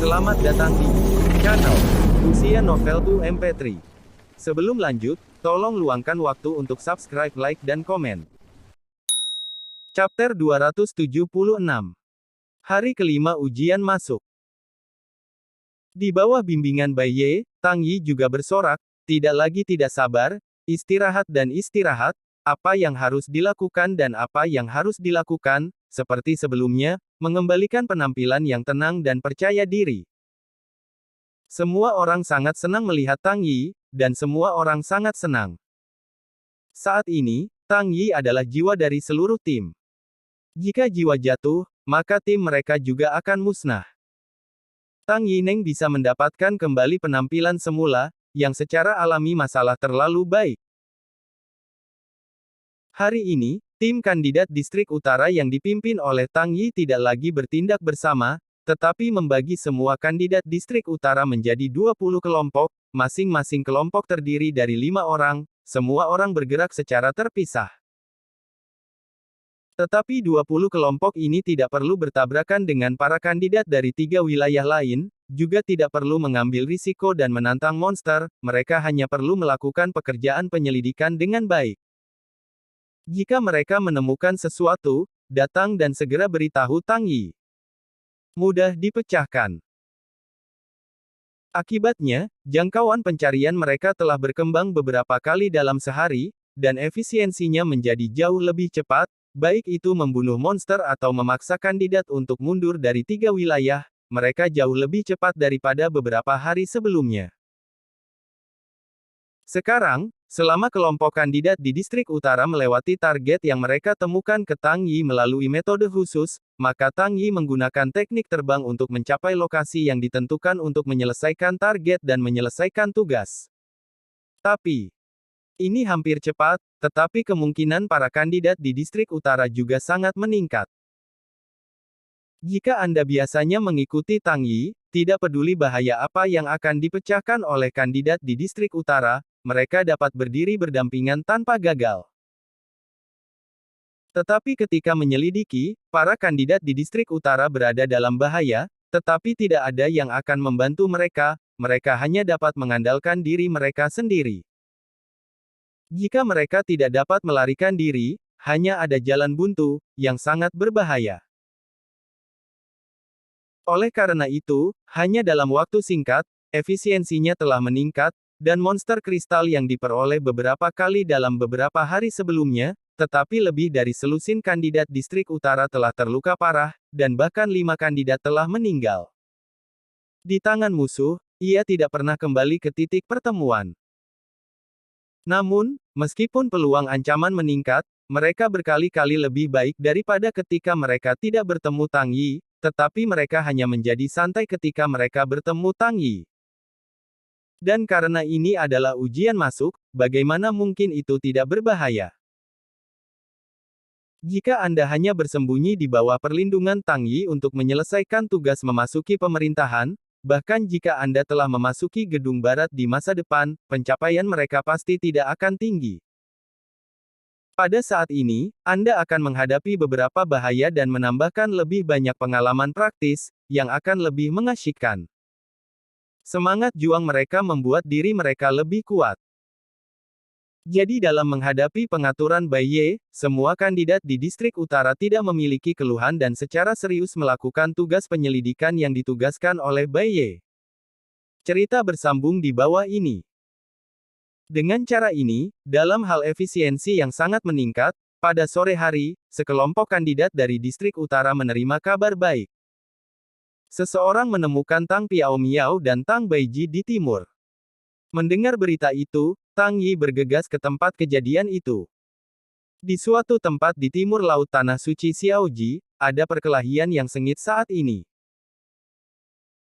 Selamat datang di channel Usia Novel 2 MP3. Sebelum lanjut, tolong luangkan waktu untuk subscribe, like, dan komen. Chapter 276. Hari kelima ujian masuk. Di bawah bimbingan Bai Ye, Tang Yi juga bersorak, tidak sabar, istirahat, apa yang harus dilakukan dan apa yang harus dilakukan, seperti sebelumnya, mengembalikan penampilan yang tenang dan percaya diri. Semua orang sangat senang melihat Tang Yi, dan semua orang sangat senang. Saat ini, Tang Yi adalah jiwa dari seluruh tim. Jika jiwa jatuh, maka tim mereka juga akan musnah. Tang Yineng bisa mendapatkan kembali penampilan semula, yang secara alami masalah terlalu baik. Hari ini, tim kandidat distrik utara yang dipimpin oleh Tang Yi tidak lagi bertindak bersama, tetapi membagi semua kandidat distrik utara menjadi 20 kelompok, masing-masing kelompok terdiri dari 5 orang, semua orang bergerak secara terpisah. Tetapi 20 kelompok ini tidak perlu bertabrakan dengan para kandidat dari 3 wilayah lain, juga tidak perlu mengambil risiko dan menantang monster, mereka hanya perlu melakukan pekerjaan penyelidikan dengan baik. Jika mereka menemukan sesuatu, datang dan segera beritahu Tang Yi. Mudah dipecahkan. Akibatnya, jangkauan pencarian mereka telah berkembang beberapa kali dalam sehari, dan efisiensinya menjadi jauh lebih cepat, baik itu membunuh monster atau memaksa kandidat untuk mundur dari 3 wilayah, mereka jauh lebih cepat daripada beberapa hari sebelumnya. Sekarang, selama kelompok kandidat di distrik utara melewati target yang mereka temukan ke Tang Yi melalui metode khusus, maka Tang Yi menggunakan teknik terbang untuk mencapai lokasi yang ditentukan untuk menyelesaikan target dan menyelesaikan tugas. Tapi, ini hampir cepat, tetapi kemungkinan para kandidat di distrik utara juga sangat meningkat. Jika Anda biasanya mengikuti Tang Yi, tidak peduli bahaya apa yang akan dipecahkan oleh kandidat di distrik utara, mereka dapat berdiri berdampingan tanpa gagal. Tetapi ketika menyelidiki, para kandidat di distrik utara berada dalam bahaya, tetapi tidak ada yang akan membantu mereka, mereka hanya dapat mengandalkan diri mereka sendiri. Jika mereka tidak dapat melarikan diri, hanya ada jalan buntu, yang sangat berbahaya. Oleh karena itu, hanya dalam waktu singkat, efisiensinya telah meningkat, dan monster kristal yang diperoleh beberapa kali dalam beberapa hari sebelumnya, tetapi lebih dari selusin kandidat distrik utara telah terluka parah, dan bahkan 5 kandidat telah meninggal. Di tangan musuh, ia tidak pernah kembali ke titik pertemuan. Namun, meskipun peluang ancaman meningkat, mereka berkali-kali lebih baik daripada ketika mereka tidak bertemu Tang Yi, tetapi mereka hanya menjadi santai ketika mereka bertemu Tang Yi. Dan karena ini adalah ujian masuk, bagaimana mungkin itu tidak berbahaya? Jika Anda hanya bersembunyi di bawah perlindungan Tang Yi untuk menyelesaikan tugas memasuki pemerintahan, bahkan jika Anda telah memasuki gedung barat di masa depan, pencapaian mereka pasti tidak akan tinggi. Pada saat ini, Anda akan menghadapi beberapa bahaya dan menambahkan lebih banyak pengalaman praktis, yang akan lebih mengasyikkan. Semangat juang mereka membuat diri mereka lebih kuat. Jadi dalam menghadapi pengaturan Bai Ye, semua kandidat di distrik utara tidak memiliki keluhan dan secara serius melakukan tugas penyelidikan yang ditugaskan oleh Bai Ye. Cerita bersambung di bawah ini. Dengan cara ini, dalam hal efisiensi yang sangat meningkat, pada sore hari, sekelompok kandidat dari distrik utara menerima kabar baik. Seseorang menemukan Tang Piao Miao dan Tang Baiji di timur. Mendengar berita itu, Tang Yi bergegas ke tempat kejadian itu. Di suatu tempat di timur laut Tanah Suci Xiaoji, ada perkelahian yang sengit saat ini.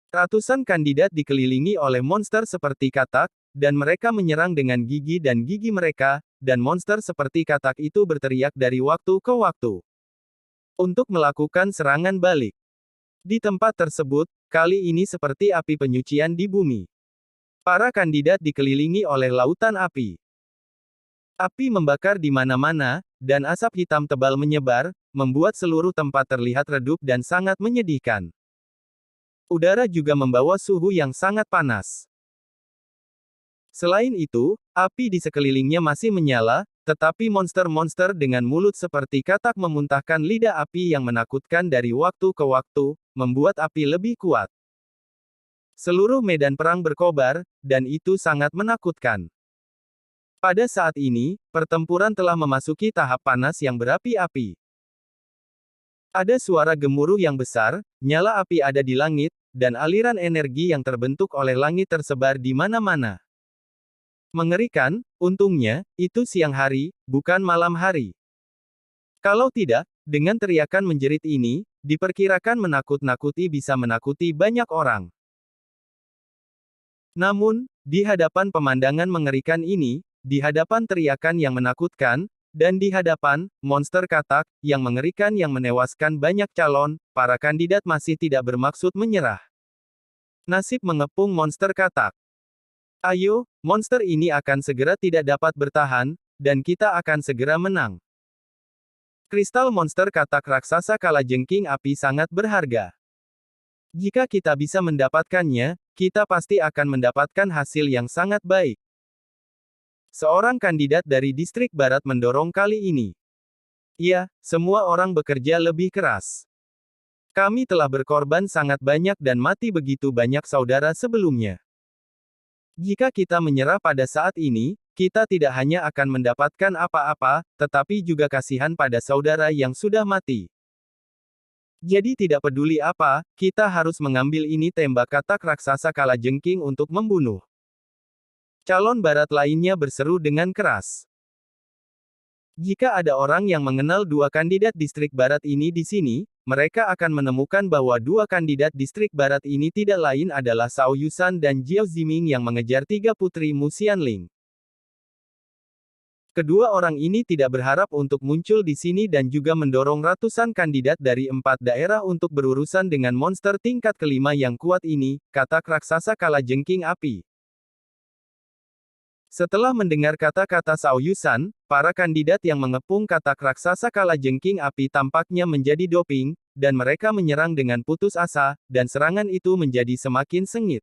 Ratusan kandidat dikelilingi oleh monster seperti katak, dan mereka menyerang dengan gigi dan gigi mereka, dan monster seperti katak itu berteriak dari waktu ke waktu untuk melakukan serangan balik. Di tempat tersebut, kali ini seperti api penyucian di bumi. Para kandidat dikelilingi oleh lautan api. Api membakar di mana-mana, dan asap hitam tebal menyebar, membuat seluruh tempat terlihat redup dan sangat menyedihkan. Udara juga membawa suhu yang sangat panas. Selain itu, api di sekelilingnya masih menyala, tetapi monster-monster dengan mulut seperti katak memuntahkan lidah api yang menakutkan dari waktu ke waktu, membuat api lebih kuat. Seluruh medan perang berkobar, dan itu sangat menakutkan. Pada saat ini, pertempuran telah memasuki tahap panas yang berapi-api. Ada suara gemuruh yang besar, nyala api ada di langit, dan aliran energi yang terbentuk oleh langit tersebar di mana-mana. Mengerikan, untungnya, itu siang hari, bukan malam hari. Kalau tidak, dengan teriakan menjerit ini, diperkirakan menakut-nakuti bisa menakuti banyak orang. Namun, di hadapan pemandangan mengerikan ini, di hadapan teriakan yang menakutkan, dan di hadapan monster katak yang mengerikan yang menewaskan banyak calon, para kandidat masih tidak bermaksud menyerah. Nasib mengepung monster katak. Ayo, monster ini akan segera tidak dapat bertahan, dan kita akan segera menang. Kristal monster katak raksasa kalajengking api sangat berharga. Jika kita bisa mendapatkannya, kita pasti akan mendapatkan hasil yang sangat baik. Seorang kandidat dari distrik barat mendorong kali ini. Iya, semua orang bekerja lebih keras. Kami telah berkorban sangat banyak dan mati begitu banyak saudara sebelumnya. Jika kita menyerah pada saat ini, kita tidak hanya akan mendapatkan apa-apa, tetapi juga kasihan pada saudara yang sudah mati. Jadi tidak peduli apa, kita harus mengambil ini tembak katak raksasa kalajengking untuk membunuh. Calon barat lainnya berseru dengan keras. Jika ada orang yang mengenal dua kandidat distrik barat ini di sini, mereka akan menemukan bahwa dua kandidat distrik barat ini tidak lain adalah Zhao Yushan dan Jiao Ziming yang mengejar tiga putri Mu Xianling. Kedua orang ini tidak berharap untuk muncul di sini dan juga mendorong ratusan kandidat dari 4 daerah untuk berurusan dengan monster tingkat kelima yang kuat ini, katak raksasa kalajengking api. Setelah mendengar kata-kata Zhao Yushan, para kandidat yang mengepung katak raksasa kalajengking api tampaknya menjadi doping, dan mereka menyerang dengan putus asa, dan serangan itu menjadi semakin sengit.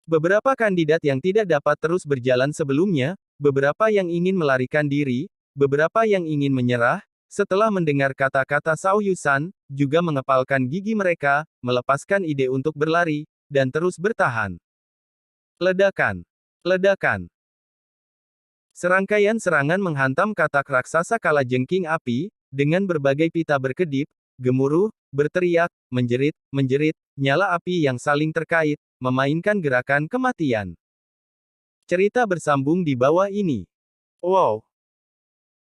Beberapa kandidat yang tidak dapat terus berjalan sebelumnya, beberapa yang ingin melarikan diri, beberapa yang ingin menyerah, setelah mendengar kata-kata Zhao Yushan, juga mengepalkan gigi mereka, melepaskan ide untuk berlari, dan terus bertahan. Ledakan. Ledakan. Serangkaian serangan menghantam katak raksasa kalajengking api, dengan berbagai pita berkedip, gemuruh, berteriak, menjerit, nyala api yang saling terkait, memainkan gerakan kematian. Cerita bersambung di bawah ini. Wow!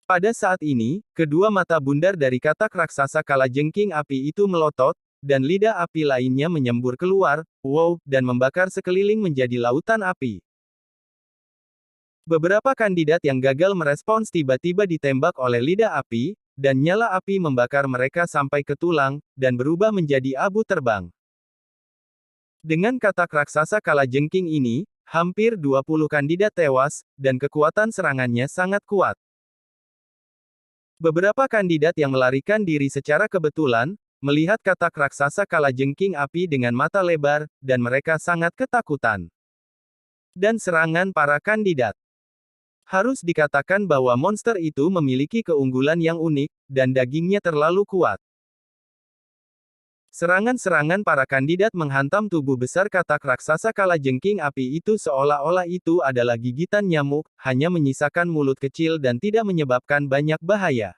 Pada saat ini, kedua mata bundar dari katak raksasa kalajengking api itu melotot, dan lidah api lainnya menyembur keluar, wow, dan membakar sekeliling menjadi lautan api. Beberapa kandidat yang gagal merespons tiba-tiba ditembak oleh lidah api, dan nyala api membakar mereka sampai ke tulang, dan berubah menjadi abu terbang. Dengan katak raksasa kalajengking ini, hampir 20 kandidat tewas, dan kekuatan serangannya sangat kuat. Beberapa kandidat yang melarikan diri secara kebetulan, melihat katak raksasa kalajengking api dengan mata lebar, dan mereka sangat ketakutan. Dan serangan para kandidat. Harus dikatakan bahwa monster itu memiliki keunggulan yang unik, dan dagingnya terlalu kuat. Serangan-serangan para kandidat menghantam tubuh besar katak raksasa kalajengking api itu seolah-olah itu adalah gigitan nyamuk, hanya menyisakan mulut kecil dan tidak menyebabkan banyak bahaya.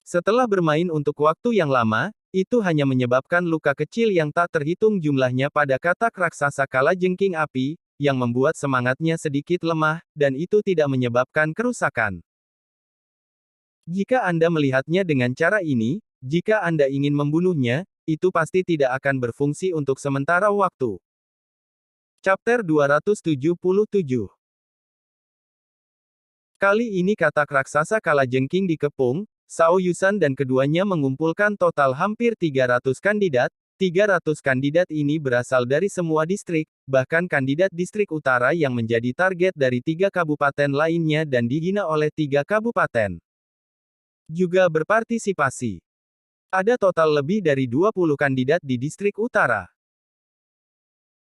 Setelah bermain untuk waktu yang lama, itu hanya menyebabkan luka kecil yang tak terhitung jumlahnya pada katak raksasa kalajengking api, yang membuat semangatnya sedikit lemah, dan itu tidak menyebabkan kerusakan. Jika Anda melihatnya dengan cara ini, jika Anda ingin membunuhnya, itu pasti tidak akan berfungsi untuk sementara waktu. Chapter 277. Kali ini katak raksasa kalajengking dikepung, Zhao Yushan dan keduanya mengumpulkan total hampir 300 kandidat. 300 kandidat ini berasal dari semua distrik, bahkan kandidat distrik utara yang menjadi target dari 3 kabupaten lainnya dan dihina oleh 3 kabupaten. Juga berpartisipasi. Ada total lebih dari 20 kandidat di distrik utara.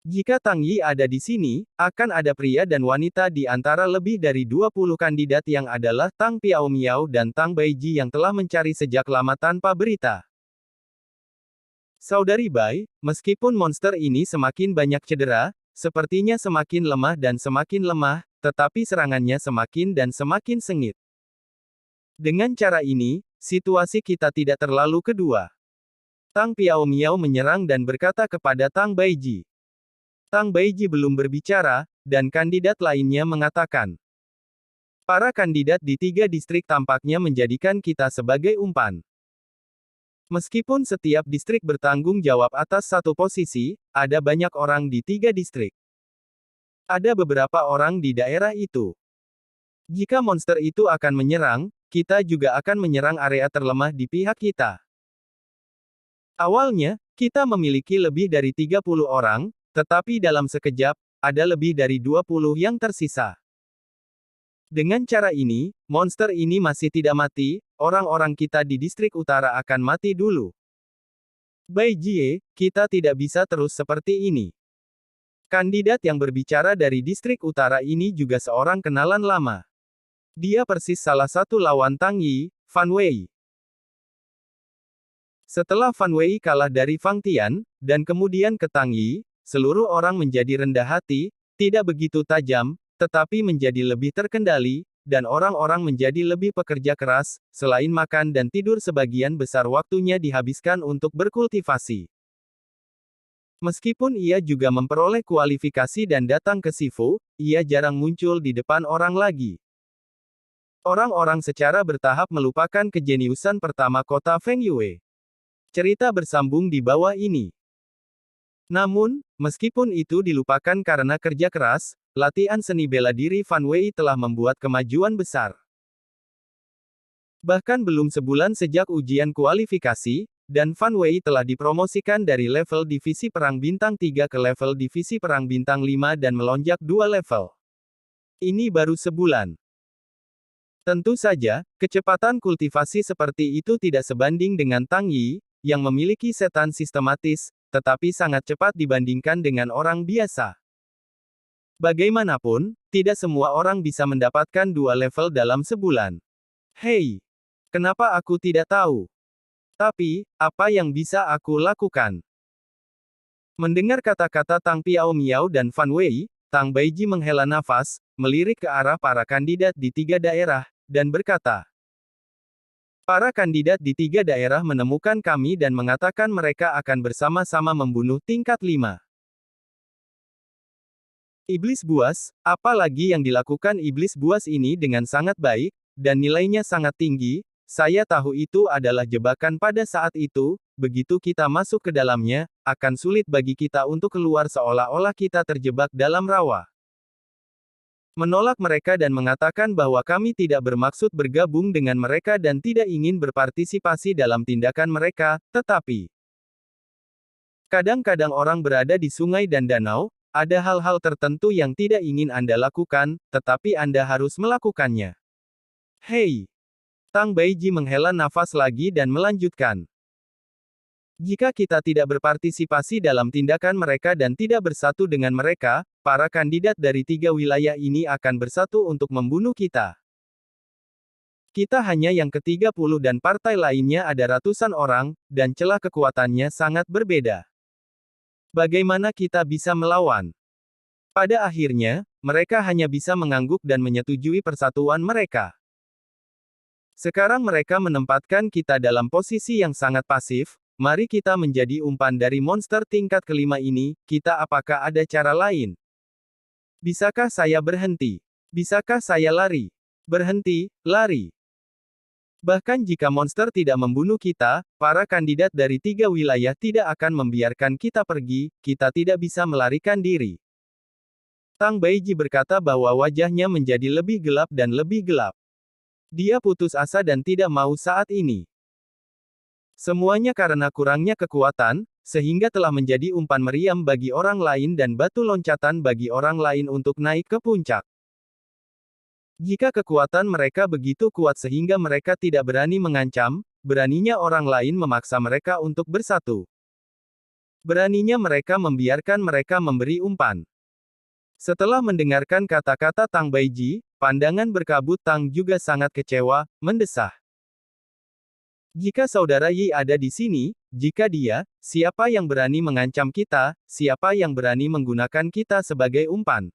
Jika Tang Yi ada di sini, akan ada pria dan wanita di antara lebih dari 20 kandidat yang adalah Tang Piaomiao dan Tang Baiji yang telah mencari sejak lama tanpa berita. Saudari Bai, meskipun monster ini semakin banyak cedera, sepertinya semakin lemah, tetapi serangannya semakin dan semakin sengit. Dengan cara ini, situasi kita tidak terlalu kedua. Tang Piaomiao menyerang dan berkata kepada Tang Baiji. Tang Baiji belum berbicara, dan kandidat lainnya mengatakan. Para kandidat di 3 distrik tampaknya menjadikan kita sebagai umpan. Meskipun setiap distrik bertanggung jawab atas satu posisi, ada banyak orang di 3 distrik. Ada beberapa orang di daerah itu. Jika monster itu akan menyerang, kita juga akan menyerang area terlemah di pihak kita. Awalnya, kita memiliki lebih dari 30 orang, tetapi dalam sekejap, ada lebih dari 20 yang tersisa. Dengan cara ini, monster ini masih tidak mati, orang-orang kita di distrik utara akan mati dulu. Bai Jie, kita tidak bisa terus seperti ini. Kandidat yang berbicara dari distrik utara ini juga seorang kenalan lama. Dia persis salah satu lawan Tang Yi, Fan Wei. Setelah Fan Wei kalah dari Fang Tian, dan kemudian ke Tang Yi, seluruh orang menjadi rendah hati, tidak begitu tajam, tetapi menjadi lebih terkendali, dan orang-orang menjadi lebih pekerja keras, selain makan dan tidur sebagian besar waktunya dihabiskan untuk berkultivasi. Meskipun ia juga memperoleh kualifikasi dan datang ke Sifu, ia jarang muncul di depan orang lagi. Orang-orang secara bertahap melupakan kejeniusan pertama kota Feng Yue. Cerita bersambung di bawah ini. Namun, meskipun itu dilupakan karena kerja keras, latihan seni bela diri Fan Wei telah membuat kemajuan besar. Bahkan belum sebulan sejak ujian kualifikasi, dan Fan Wei telah dipromosikan dari level divisi perang bintang 3 ke level divisi perang bintang 5 dan melonjak 2 level. Ini baru sebulan. Tentu saja, kecepatan kultivasi seperti itu tidak sebanding dengan Tang Yi, yang memiliki setan sistematis, tetapi sangat cepat dibandingkan dengan orang biasa. Bagaimanapun, tidak semua orang bisa mendapatkan 2 level dalam sebulan. Hei! Kenapa aku tidak tahu? Tapi, apa yang bisa aku lakukan? Mendengar kata-kata Tang Piaomiao dan Fan Wei, Tang Baiji menghela nafas, melirik ke arah para kandidat di 3 daerah, dan berkata, para kandidat di 3 daerah menemukan kami dan mengatakan mereka akan bersama-sama membunuh tingkat 5. Iblis buas, apalagi yang dilakukan iblis buas ini dengan sangat baik, dan nilainya sangat tinggi, saya tahu itu adalah jebakan pada saat itu, begitu kita masuk ke dalamnya, akan sulit bagi kita untuk keluar seolah-olah kita terjebak dalam rawa. Menolak mereka dan mengatakan bahwa kami tidak bermaksud bergabung dengan mereka dan tidak ingin berpartisipasi dalam tindakan mereka, tetapi kadang-kadang orang berada di sungai dan danau, ada hal-hal tertentu yang tidak ingin Anda lakukan, tetapi Anda harus melakukannya. Hei! Tang Baiji menghela nafas lagi dan melanjutkan. Jika kita tidak berpartisipasi dalam tindakan mereka dan tidak bersatu dengan mereka, para kandidat dari 3 wilayah ini akan bersatu untuk membunuh kita. Kita hanya yang ke-30 dan partai lainnya ada ratusan orang, dan celah kekuatannya sangat berbeda. Bagaimana kita bisa melawan? Pada akhirnya, mereka hanya bisa mengangguk dan menyetujui persatuan mereka. Sekarang mereka menempatkan kita dalam posisi yang sangat pasif. Mari kita menjadi umpan dari monster tingkat kelima ini, kita apakah ada cara lain? Bisakah saya berhenti? Bisakah saya lari? Berhenti, lari. Bahkan jika monster tidak membunuh kita, para kandidat dari 3 wilayah tidak akan membiarkan kita pergi, kita tidak bisa melarikan diri. Tang Baiji berkata bahwa wajahnya menjadi lebih gelap dan lebih gelap. Dia putus asa dan tidak mau saat ini. Semuanya karena kurangnya kekuatan, sehingga telah menjadi umpan meriam bagi orang lain dan batu loncatan bagi orang lain untuk naik ke puncak. Jika kekuatan mereka begitu kuat sehingga mereka tidak berani mengancam, beraninya orang lain memaksa mereka untuk bersatu. Beraninya mereka membiarkan mereka memberi umpan. Setelah mendengarkan kata-kata Tang Baiji, pandangan berkabut Tang juga sangat kecewa, mendesah. Jika saudara Yi ada di sini, jika dia, siapa yang berani mengancam kita, siapa yang berani menggunakan kita sebagai umpan?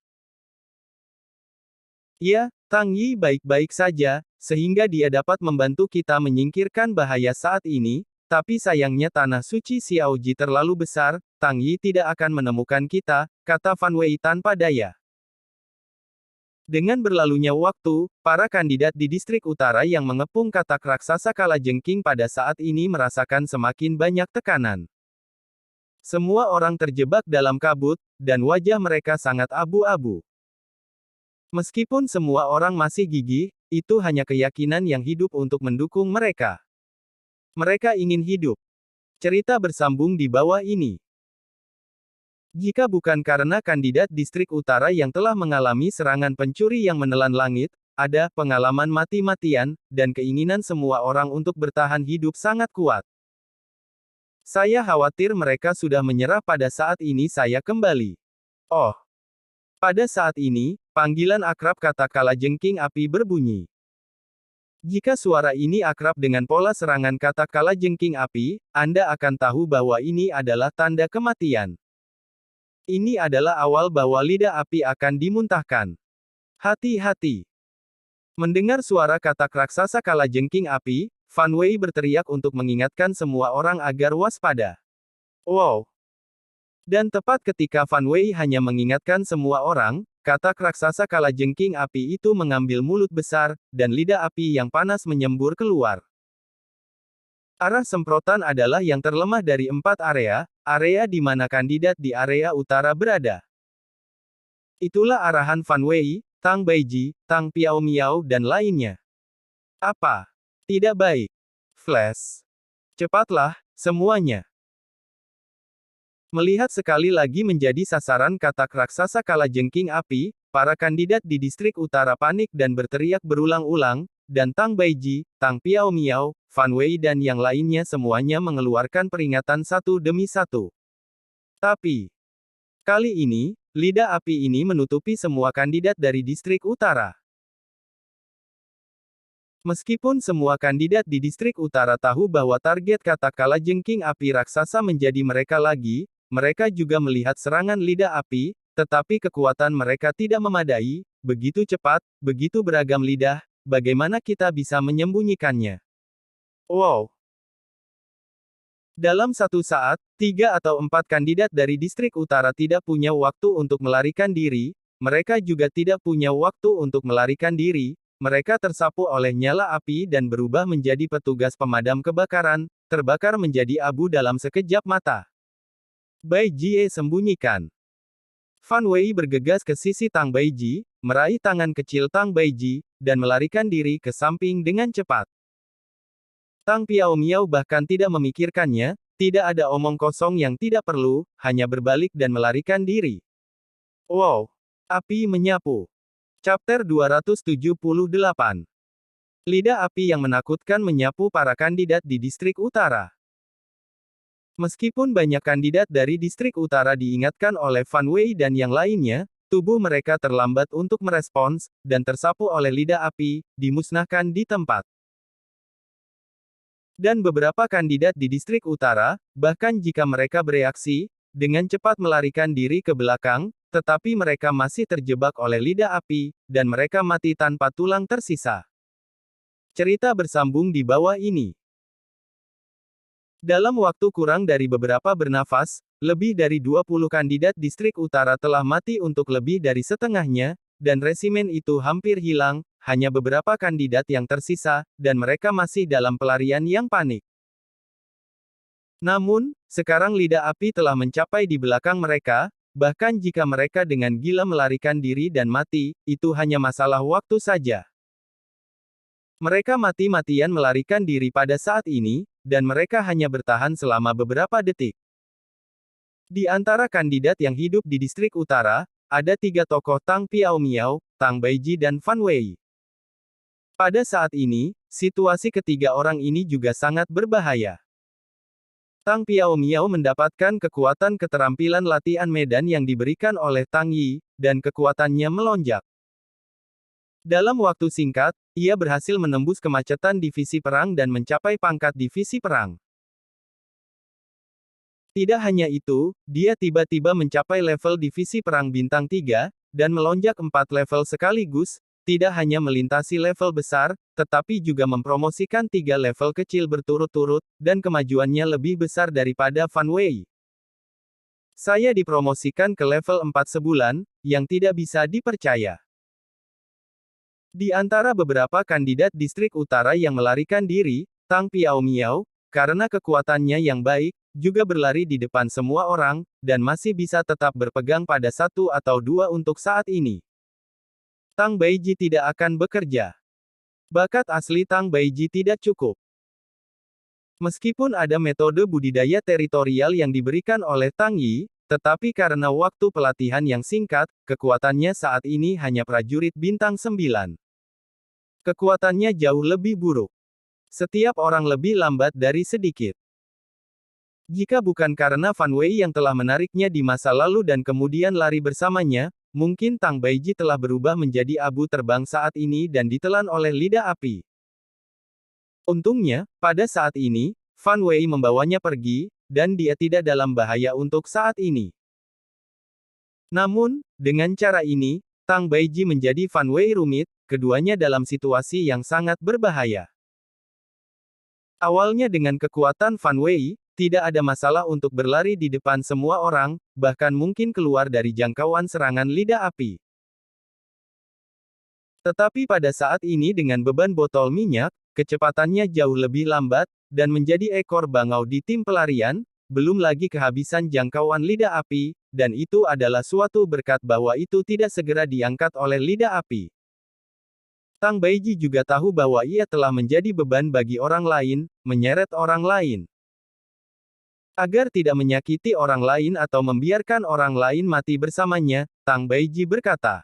Ya, Tang Yi baik-baik saja, sehingga dia dapat membantu kita menyingkirkan bahaya saat ini, tapi sayangnya tanah suci Xiaoji terlalu besar, Tang Yi tidak akan menemukan kita, kata Fan Wei tanpa daya. Dengan berlalunya waktu, para kandidat di distrik utara yang mengepung katak raksasa kalajengking pada saat ini merasakan semakin banyak tekanan. Semua orang terjebak dalam kabut, dan wajah mereka sangat abu-abu. Meskipun semua orang masih gigih, itu hanya keyakinan yang hidup untuk mendukung mereka. Mereka ingin hidup. Cerita bersambung di bawah ini. Jika bukan karena kandidat distrik utara yang telah mengalami serangan pencuri yang menelan langit, ada pengalaman mati-matian, dan keinginan semua orang untuk bertahan hidup sangat kuat. Saya khawatir mereka sudah menyerah pada saat ini saya kembali. Oh. Pada saat ini, panggilan akrab kata kalajengking api berbunyi. Jika suara ini akrab dengan pola serangan kata kalajengking api, Anda akan tahu bahwa ini adalah tanda kematian. Ini adalah awal bahwa lidah api akan dimuntahkan. Hati-hati. Mendengar suara kata raksasa kalajengking api, Fan Wei berteriak untuk mengingatkan semua orang agar waspada. Wow! Dan tepat ketika Fan Wei hanya mengingatkan semua orang, kata raksasa kalajengking api itu mengambil mulut besar, dan lidah api yang panas menyembur keluar. Arah semprotan adalah yang terlemah dari 4 area di mana kandidat di area utara berada. Itulah arahan Fan Wei, Tang Baiji, Tang Piao Miao dan lainnya. Apa? Tidak baik. Flash. Cepatlah, semuanya. Melihat sekali lagi menjadi sasaran katak raksasa kalajengking api, para kandidat di distrik utara panik dan berteriak berulang-ulang, dan Tang Baiji, Tang Piao Miao, Fan Wei dan yang lainnya semuanya mengeluarkan peringatan satu demi satu. Tapi, kali ini, lidah api ini menutupi semua kandidat dari distrik utara. Meskipun semua kandidat di distrik utara tahu bahwa target kata kalajengking api raksasa menjadi mereka lagi, mereka juga melihat serangan lidah api, tetapi kekuatan mereka tidak memadai, begitu cepat, begitu beragam lidah, bagaimana kita bisa menyembunyikannya? Wow! Dalam satu saat, 3 atau 4 kandidat dari distrik utara tidak punya waktu untuk melarikan diri, mereka juga tidak punya waktu untuk melarikan diri, mereka tersapu oleh nyala api dan berubah menjadi petugas pemadam kebakaran, terbakar menjadi abu dalam sekejap mata. Bai Jie sembunyikan. Fan Wei bergegas ke sisi Tang Baiji, meraih tangan kecil Tang Baiji, dan melarikan diri ke samping dengan cepat. Tang Piao Miao bahkan tidak memikirkannya, tidak ada omong kosong yang tidak perlu, hanya berbalik dan melarikan diri. Wow! Api menyapu. Chapter 278. Lidah api yang menakutkan menyapu para kandidat di distrik utara. Meskipun banyak kandidat dari distrik utara diingatkan oleh Fan Wei dan yang lainnya, tubuh mereka terlambat untuk merespons, dan tersapu oleh lidah api, dimusnahkan di tempat. Dan beberapa kandidat di distrik utara, bahkan jika mereka bereaksi, dengan cepat melarikan diri ke belakang, tetapi mereka masih terjebak oleh lidah api, dan mereka mati tanpa tulang tersisa. Cerita bersambung di bawah ini. Dalam waktu kurang dari beberapa bernafas, lebih dari 20 kandidat distrik utara telah mati untuk lebih dari setengahnya, dan resimen itu hampir hilang, hanya beberapa kandidat yang tersisa, dan mereka masih dalam pelarian yang panik. Namun, sekarang lidah api telah mencapai di belakang mereka, bahkan jika mereka dengan gila melarikan diri dan mati, itu hanya masalah waktu saja. Mereka mati-matian melarikan diri pada saat ini, dan mereka hanya bertahan selama beberapa detik. Di antara kandidat yang hidup di distrik utara, ada 3 tokoh Tang Piao Miao, Tang Baiji dan Fan Wei. Pada saat ini, situasi ketiga orang ini juga sangat berbahaya. Tang Piaomiao mendapatkan kekuatan keterampilan latihan medan yang diberikan oleh Tang Yi, dan kekuatannya melonjak. Dalam waktu singkat, ia berhasil menembus kemacetan divisi perang dan mencapai pangkat divisi perang. Tidak hanya itu, dia tiba-tiba mencapai level divisi perang bintang 3, dan melonjak 4 level sekaligus, tidak hanya melintasi level besar, tetapi juga mempromosikan 3 level kecil berturut-turut, dan kemajuannya lebih besar daripada Fan Wei. Saya dipromosikan ke level 4 sebulan, yang tidak bisa dipercaya. Di antara beberapa kandidat distrik utara yang melarikan diri, Tang Piaomiao, karena kekuatannya yang baik, juga berlari di depan semua orang, dan masih bisa tetap berpegang pada satu atau dua untuk saat ini. Tang Baiji tidak akan bekerja. Bakat asli Tang Baiji tidak cukup. Meskipun ada metode budidaya teritorial yang diberikan oleh Tang Yi, tetapi karena waktu pelatihan yang singkat, kekuatannya saat ini hanya prajurit bintang 9. Kekuatannya jauh lebih buruk. Setiap orang lebih lambat dari sedikit. Jika bukan karena Fan Wei yang telah menariknya di masa lalu dan kemudian lari bersamanya, mungkin Tang Baiji telah berubah menjadi abu terbang saat ini dan ditelan oleh lidah api. Untungnya, pada saat ini, Fan Wei membawanya pergi, dan dia tidak dalam bahaya untuk saat ini. Namun, dengan cara ini, Tang Baiji menjadi Fan Wei rumit, keduanya dalam situasi yang sangat berbahaya. Awalnya dengan kekuatan Fan Wei, tidak ada masalah untuk berlari di depan semua orang, bahkan mungkin keluar dari jangkauan serangan lidah api. Tetapi pada saat ini dengan beban botol minyak, kecepatannya jauh lebih lambat, dan menjadi ekor bangau di tim pelarian, belum lagi kehabisan jangkauan lidah api, dan itu adalah suatu berkat bahwa itu tidak segera diangkat oleh lidah api. Tang Baiji juga tahu bahwa ia telah menjadi beban bagi orang lain, menyeret orang lain. Agar tidak menyakiti orang lain atau membiarkan orang lain mati bersamanya, Tang Baiji berkata,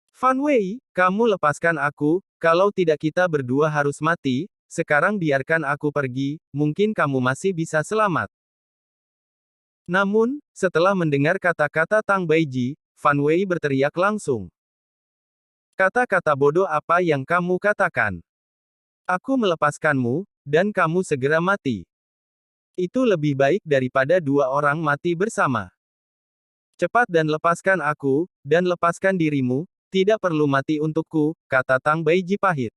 "Fan Wei, kamu lepaskan aku, kalau tidak kita berdua harus mati, sekarang biarkan aku pergi, mungkin kamu masih bisa selamat." Namun, setelah mendengar kata-kata Tang Baiji, Fan Wei berteriak langsung. "Kata-kata bodoh apa yang kamu katakan? Aku melepaskanmu, dan kamu segera mati. Itu lebih baik daripada dua orang mati bersama. Cepat dan lepaskan aku, dan lepaskan dirimu, tidak perlu mati untukku," kata Tang Baiji pahit.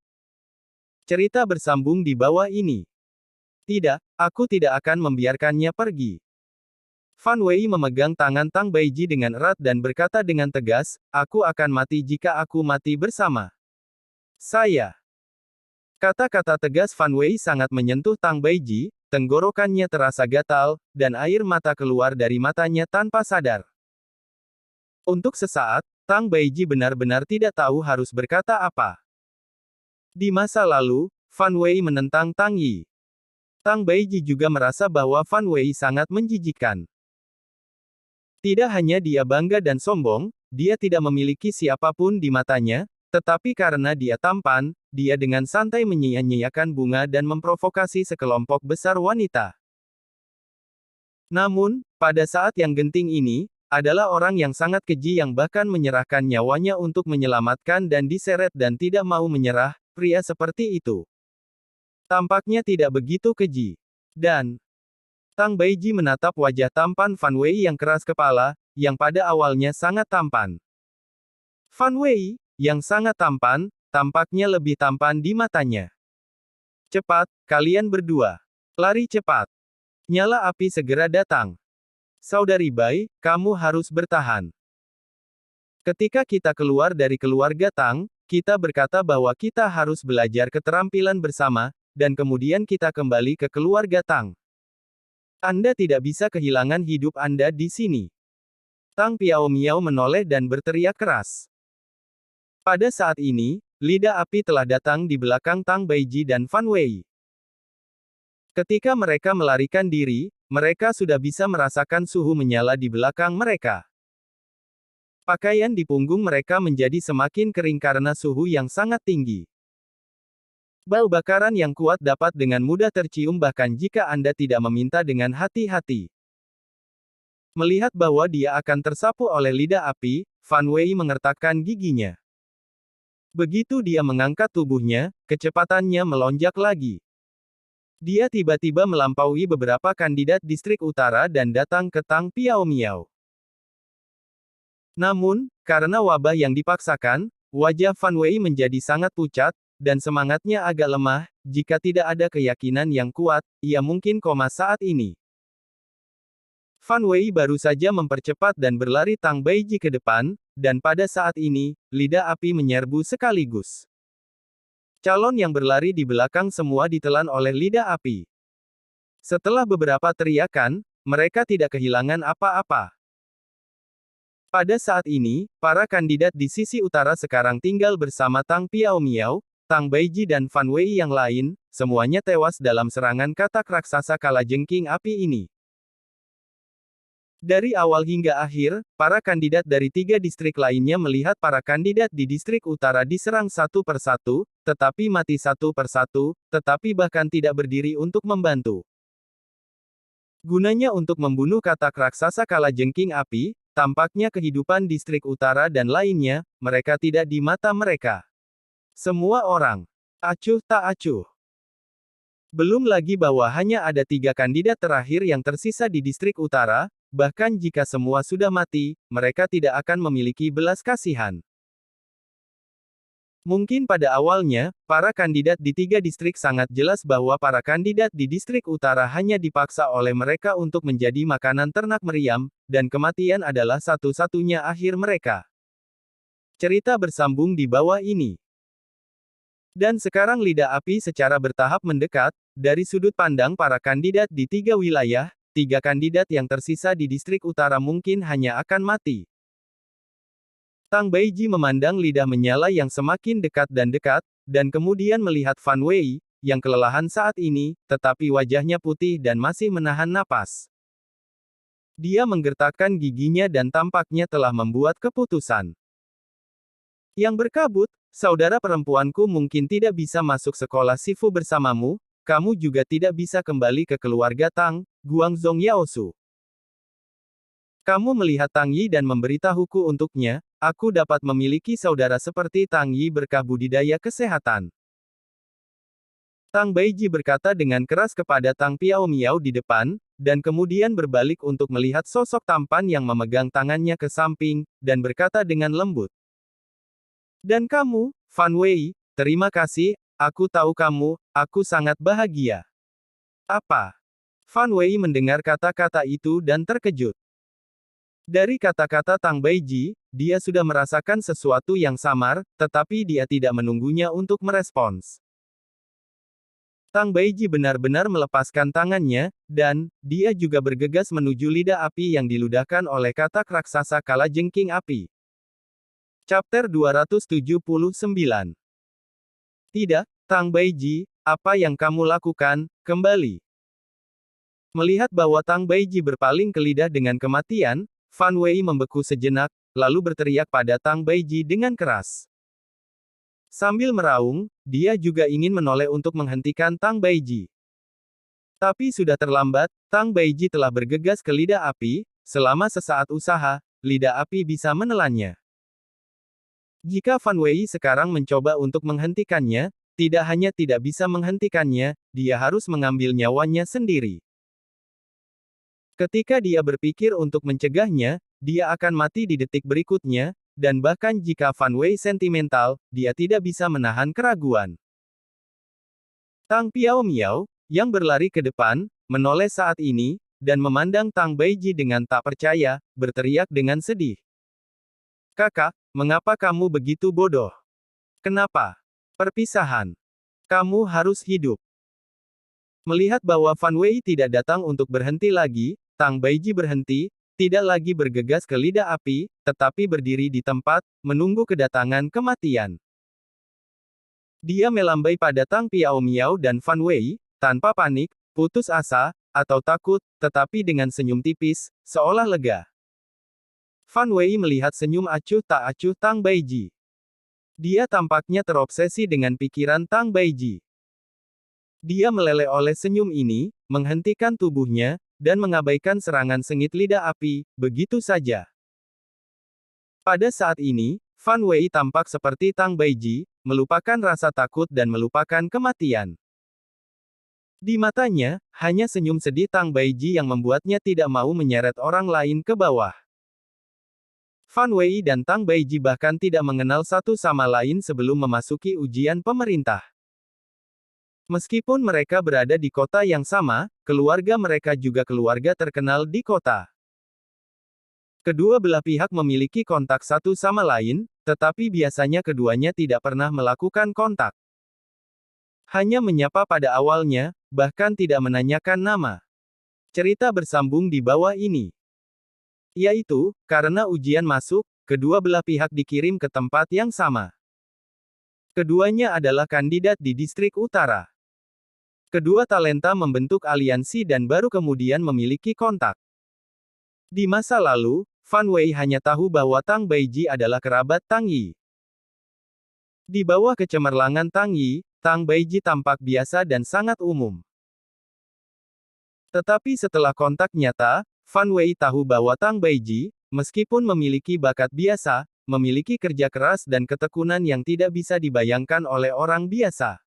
Cerita bersambung di bawah ini. Tidak, aku tidak akan membiarkannya pergi. Fan Wei memegang tangan Tang Baiji dengan erat dan berkata dengan tegas, "Aku akan mati jika aku mati bersama saya." Kata-kata tegas Fan Wei sangat menyentuh Tang Baiji, tenggorokannya terasa gatal, dan air mata keluar dari matanya tanpa sadar. Untuk sesaat, Tang Baiji benar-benar tidak tahu harus berkata apa. Di masa lalu, Fan Wei menentang Tang Yi. Tang Baiji juga merasa bahwa Fan Wei sangat menjijikkan. Tidak hanya dia bangga dan sombong, dia tidak memiliki siapapun di matanya, tetapi karena dia tampan, dia dengan santai menyia-nyiakan bunga dan memprovokasi sekelompok besar wanita. Namun, pada saat yang genting ini, adalah orang yang sangat keji yang bahkan menyerahkan nyawanya untuk menyelamatkan dan diseret dan tidak mau menyerah, pria seperti itu. Tampaknya tidak begitu keji. Dan, Tang Baiji menatap wajah tampan Fan Wei yang keras kepala, yang pada awalnya sangat tampan. Fan Wei, yang sangat tampan, tampaknya lebih tampan di matanya. "Cepat, kalian berdua. Lari cepat. Nyala api segera datang. Saudari Bai, kamu harus bertahan. Ketika kita keluar dari keluarga Tang, kita berkata bahwa kita harus belajar keterampilan bersama, dan kemudian kita kembali ke keluarga Tang. Anda tidak bisa kehilangan hidup Anda di sini." Tang Piaomiao menoleh dan berteriak keras. Pada saat ini, lidah api telah datang di belakang Tang Baiji dan Fan Wei. Ketika mereka melarikan diri, mereka sudah bisa merasakan suhu menyala di belakang mereka. Pakaian di punggung mereka menjadi semakin kering karena suhu yang sangat tinggi. Bau bakaran yang kuat dapat dengan mudah tercium bahkan jika Anda tidak meminta dengan hati-hati. Melihat bahwa dia akan tersapu oleh lidah api, Fan Wei mengertakkan giginya. Begitu dia mengangkat tubuhnya, kecepatannya melonjak lagi. Dia tiba-tiba melampaui beberapa kandidat distrik utara dan datang ke Tang Piao Miao. Namun, karena wabah yang dipaksakan, wajah Fan Wei menjadi sangat pucat, dan semangatnya agak lemah. Jika tidak ada keyakinan yang kuat, ia mungkin koma saat ini. Fan Wei baru saja mempercepat dan berlari Tang Baiji ke depan, dan pada saat ini, lidah api menyerbu sekaligus. Calon yang berlari di belakang semua ditelan oleh lidah api. Setelah beberapa teriakan, mereka tidak kehilangan apa-apa. Pada saat ini, para kandidat di sisi utara sekarang tinggal bersama Tang Piao Miao, Tang Baiji dan Fan Wei yang lain, semuanya tewas dalam serangan katak raksasa kalajengking api ini. Dari awal hingga akhir, para kandidat dari 3 distrik lainnya melihat para kandidat di distrik utara diserang satu persatu, tetapi mati satu persatu, tetapi bahkan tidak berdiri untuk membantu. Gunanya untuk membunuh katak raksasa kalajengking api, tampaknya kehidupan distrik utara dan lainnya, mereka tidak di mata mereka. Semua orang. Acuh tak acuh. Belum lagi bahwa hanya ada 3 kandidat terakhir yang tersisa di distrik utara, bahkan jika semua sudah mati, mereka tidak akan memiliki belas kasihan. Mungkin pada awalnya, para kandidat di 3 distrik sangat jelas bahwa para kandidat di distrik utara hanya dipaksa oleh mereka untuk menjadi makanan ternak meriam, dan kematian adalah satu-satunya akhir mereka. Cerita bersambung di bawah ini. Dan sekarang lidah api secara bertahap mendekat, dari sudut pandang para kandidat di 3 wilayah, 3 kandidat yang tersisa di distrik utara mungkin hanya akan mati. Tang Baiji memandang lidah menyala yang semakin dekat, dan kemudian melihat Fan Wei, yang kelelahan saat ini, tetapi wajahnya putih dan masih menahan napas. Dia menggertakkan giginya dan tampaknya telah membuat keputusan. Yang berkabut, saudara perempuanku mungkin tidak bisa masuk sekolah Sifu bersamamu, kamu juga tidak bisa kembali ke keluarga Tang, Guangzhong Yaosu. Kamu melihat Tang Yi dan memberitahuku untuknya, aku dapat memiliki saudara seperti Tang Yi berkah budidaya kesehatan. Tang Baiji berkata dengan keras kepada Tang Piao Miao di depan, dan kemudian berbalik untuk melihat sosok tampan yang memegang tangannya ke samping, dan berkata dengan lembut. Dan kamu, Fan Wei, terima kasih, aku tahu kamu, aku sangat bahagia. Apa? Fan Wei mendengar kata-kata itu dan terkejut. Dari kata-kata Tang Baiji, dia sudah merasakan sesuatu yang samar, tetapi dia tidak menunggunya untuk merespons. Tang Baiji benar-benar melepaskan tangannya, dan dia juga bergegas menuju lidah api yang diludahkan oleh katak raksasa kalajengking api. Chapter 279. Tidak, Tang Baiji, apa yang kamu lakukan, kembali. Melihat bahwa Tang Baiji berpaling ke lidah dengan kematian, Fan Wei membeku sejenak, lalu berteriak pada Tang Baiji dengan keras. Sambil meraung, dia juga ingin menoleh untuk menghentikan Tang Baiji. Tapi sudah terlambat, Tang Baiji telah bergegas ke lidah api, selama sesaat usaha, lidah api bisa menelannya. Jika Fan Wei sekarang mencoba untuk menghentikannya, tidak hanya tidak bisa menghentikannya, dia harus mengambil nyawanya sendiri. Ketika dia berpikir untuk mencegahnya, dia akan mati di detik berikutnya, dan bahkan jika Fan Wei sentimental, dia tidak bisa menahan keraguan. Tang Piao Miao, yang berlari ke depan, menoleh saat ini, dan memandang Tang Baiji dengan tak percaya, berteriak dengan sedih. Kakak, mengapa kamu begitu bodoh? Kenapa? Perpisahan. Kamu harus hidup. Melihat bahwa Fan Wei tidak datang untuk berhenti lagi, Tang Baiji berhenti, tidak lagi bergegas ke lidah api, tetapi berdiri di tempat, menunggu kedatangan kematian. Dia melambai pada Tang Piao Miao dan Fan Wei, tanpa panik, putus asa, atau takut, tetapi dengan senyum tipis, seolah lega. Fan Wei melihat senyum acuh tak acuh Tang Baiji. Dia tampaknya terobsesi dengan pikiran Tang Baiji. Dia meleleh oleh senyum ini, menghentikan tubuhnya, dan mengabaikan serangan sengit lidah api, begitu saja. Pada saat ini, Fan Wei tampak seperti Tang Baiji, melupakan rasa takut dan melupakan kematian. Di matanya, hanya senyum sedih Tang Baiji yang membuatnya tidak mau menyeret orang lain ke bawah. Fan Wei dan Tang Baiji bahkan tidak mengenal satu sama lain sebelum memasuki ujian pemerintah. Meskipun mereka berada di kota yang sama, keluarga mereka juga keluarga terkenal di kota. Kedua belah pihak memiliki kontak satu sama lain, tetapi biasanya keduanya tidak pernah melakukan kontak. Hanya menyapa pada awalnya, bahkan tidak menanyakan nama. Cerita bersambung di bawah ini. Yaitu, karena ujian masuk, kedua belah pihak dikirim ke tempat yang sama. Keduanya adalah kandidat di distrik utara. Kedua talenta membentuk aliansi dan baru kemudian memiliki kontak. Di masa lalu, Fan Wei hanya tahu bahwa Tang Baiji adalah kerabat Tang Yi. Di bawah kecemerlangan Tang Yi, Tang Baiji tampak biasa dan sangat umum. Tetapi setelah kontak nyata, Fan Wei tahu bahwa Tang Baiji, meskipun memiliki bakat biasa, memiliki kerja keras dan ketekunan yang tidak bisa dibayangkan oleh orang biasa.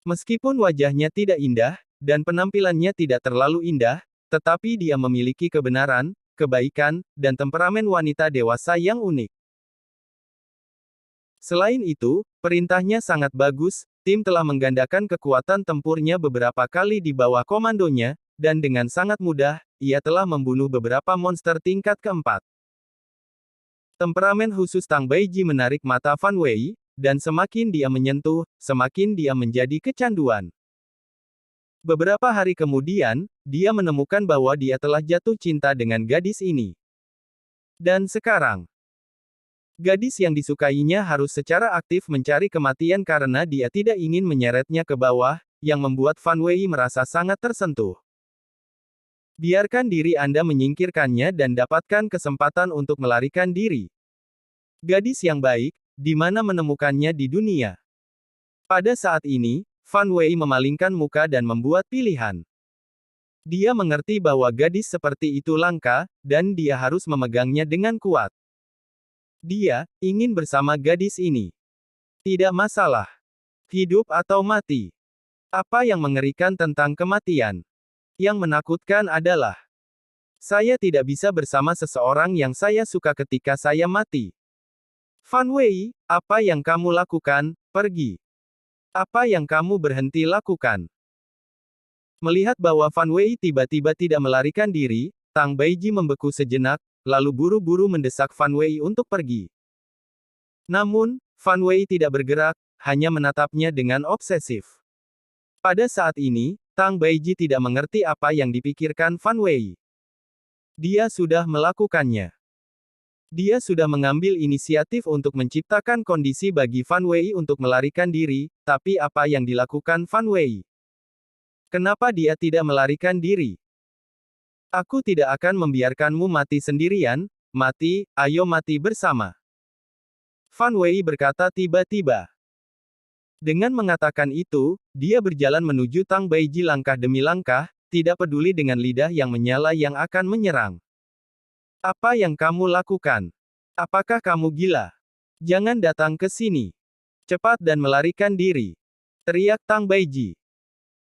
Meskipun wajahnya tidak indah, dan penampilannya tidak terlalu indah, tetapi dia memiliki kebenaran, kebaikan, dan temperamen wanita dewasa yang unik. Selain itu, perintahnya sangat bagus, tim telah menggandakan kekuatan tempurnya beberapa kali di bawah komandonya, dan dengan sangat mudah, ia telah membunuh beberapa monster tingkat keempat. Temperamen khusus Tang Baiji menarik mata Fan Wei, dan semakin dia menyentuh, semakin dia menjadi kecanduan. Beberapa hari kemudian, dia menemukan bahwa dia telah jatuh cinta dengan gadis ini. Dan sekarang, gadis yang disukainya harus secara aktif mencari kematian karena dia tidak ingin menyeretnya ke bawah, yang membuat Fan Wei merasa sangat tersentuh. Biarkan diri Anda menyingkirkannya dan dapatkan kesempatan untuk melarikan diri. Gadis yang baik, di mana menemukannya di dunia? Pada saat ini, Fan Wei memalingkan muka dan membuat pilihan. Dia mengerti bahwa gadis seperti itu langka, dan dia harus memegangnya dengan kuat. Dia ingin bersama gadis ini. Tidak masalah. Hidup atau mati. Apa yang mengerikan tentang kematian? Yang menakutkan adalah, saya tidak bisa bersama seseorang yang saya suka ketika saya mati. Fan Wei, apa yang kamu lakukan? Pergi. Apa yang kamu berhenti lakukan? Melihat bahwa Fan Wei tiba-tiba tidak melarikan diri, Tang Baiji membeku sejenak, lalu buru-buru mendesak Fan Wei untuk pergi. Namun, Fan Wei tidak bergerak, hanya menatapnya dengan obsesif. Pada saat ini, Tang Baiji tidak mengerti apa yang dipikirkan Fan Wei. Dia sudah melakukannya. Dia sudah mengambil inisiatif untuk menciptakan kondisi bagi Fan Wei untuk melarikan diri, tapi apa yang dilakukan Fan Wei? Kenapa dia tidak melarikan diri? Aku tidak akan membiarkanmu mati sendirian, mati, ayo mati bersama. Fan Wei berkata tiba-tiba. Dengan mengatakan itu, dia berjalan menuju Tang Baiji langkah demi langkah, tidak peduli dengan lidah yang menyala yang akan menyerang. Apa yang kamu lakukan? Apakah kamu gila? Jangan datang ke sini. Cepat dan melarikan diri. Teriak Tang Baiji.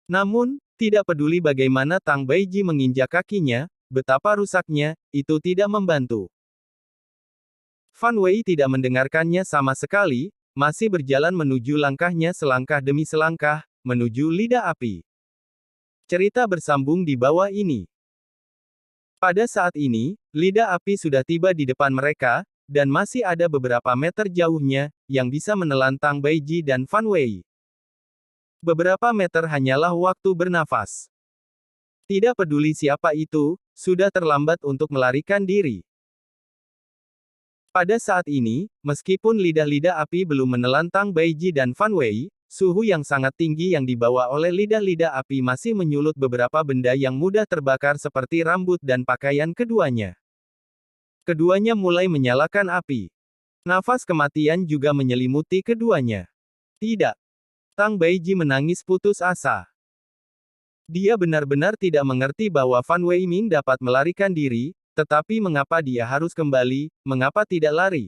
Namun, tidak peduli bagaimana Tang Baiji menginjak kakinya, betapa rusaknya, itu tidak membantu. Fan Wei tidak mendengarkannya sama sekali, masih berjalan menuju langkahnya selangkah demi selangkah, menuju lidah api. Cerita bersambung di bawah ini. Pada saat ini, lidah api sudah tiba di depan mereka, dan masih ada beberapa meter jauhnya, yang bisa menelan Tang Baiji dan Fan Wei. Beberapa meter hanyalah waktu bernafas. Tidak peduli siapa itu, sudah terlambat untuk melarikan diri. Pada saat ini, meskipun lidah-lidah api belum menelan Tang Baiji dan Fan Wei, suhu yang sangat tinggi yang dibawa oleh lidah-lidah api masih menyulut beberapa benda yang mudah terbakar seperti rambut dan pakaian keduanya. Keduanya mulai menyalakan api. Nafas kematian juga menyelimuti keduanya. Tidak. Tang Baiji menangis putus asa. Dia benar-benar tidak mengerti bahwa Fan Weiming dapat melarikan diri, tetapi mengapa dia harus kembali, mengapa tidak lari?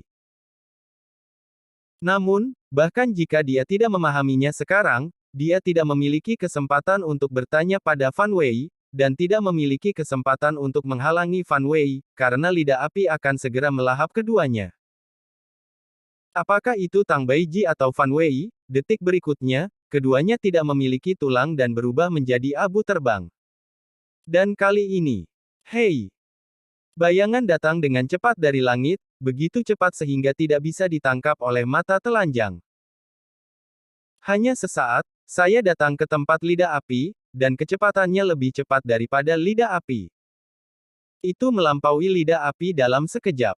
Namun, bahkan jika dia tidak memahaminya sekarang, dia tidak memiliki kesempatan untuk bertanya pada Fan Wei, dan tidak memiliki kesempatan untuk menghalangi Fan Wei, karena lidah api akan segera melahap keduanya. Apakah itu Tang Baiji atau Fan Wei? Detik berikutnya, keduanya tidak memiliki tulang dan berubah menjadi abu terbang. Dan kali ini, hei! Bayangan datang dengan cepat dari langit, begitu cepat sehingga tidak bisa ditangkap oleh mata telanjang. Hanya sesaat, saya datang ke tempat lidah api, dan kecepatannya lebih cepat daripada lidah api. Itu melampaui lidah api dalam sekejap.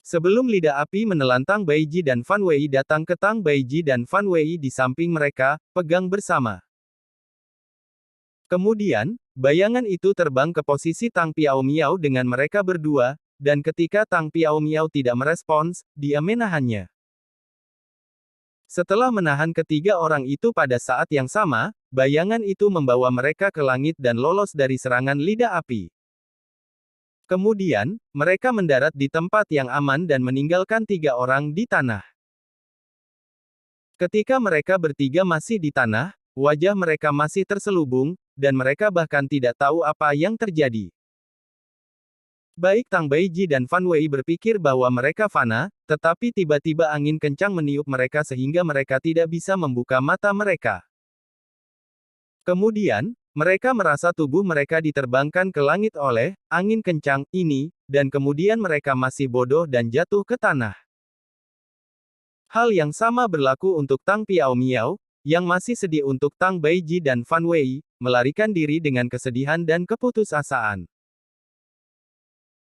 Sebelum lidah api menelan Tang Baiji dan Fan Wei datang ke Tang Baiji dan Fan Wei di samping mereka, pegang bersama. Kemudian, bayangan itu terbang ke posisi Tang Piao Miao dengan mereka berdua, dan ketika Tang Piao Miao tidak merespons, dia menahannya. Setelah menahan ketiga orang itu pada saat yang sama, bayangan itu membawa mereka ke langit dan lolos dari serangan lidah api. Kemudian, mereka mendarat di tempat yang aman dan meninggalkan tiga orang di tanah. Ketika mereka bertiga masih di tanah, wajah mereka masih terselubung, dan mereka bahkan tidak tahu apa yang terjadi. Baik Tang Baiji dan Fan Wei berpikir bahwa mereka fana, tetapi tiba-tiba angin kencang meniup mereka sehingga mereka tidak bisa membuka mata mereka. Kemudian, mereka merasa tubuh mereka diterbangkan ke langit oleh angin kencang ini, dan kemudian mereka masih bodoh dan jatuh ke tanah. Hal yang sama berlaku untuk Tang Piao Miao, yang masih sedih untuk Tang Baiji dan Fan Wei, melarikan diri dengan kesedihan dan keputusasaan.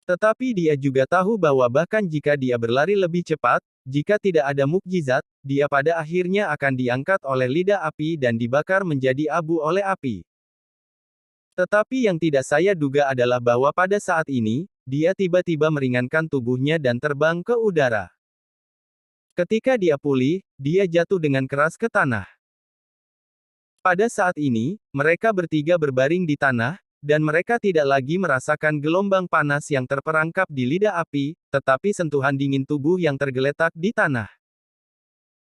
Tetapi dia juga tahu bahwa bahkan jika dia berlari lebih cepat, jika tidak ada mukjizat, dia pada akhirnya akan diangkat oleh lidah api dan dibakar menjadi abu oleh api. Tetapi yang tidak saya duga adalah bahwa pada saat ini, dia tiba-tiba meringankan tubuhnya dan terbang ke udara. Ketika dia pulih, dia jatuh dengan keras ke tanah. Pada saat ini, mereka bertiga berbaring di tanah, dan mereka tidak lagi merasakan gelombang panas yang terperangkap di lidah api, tetapi sentuhan dingin tubuh yang tergeletak di tanah.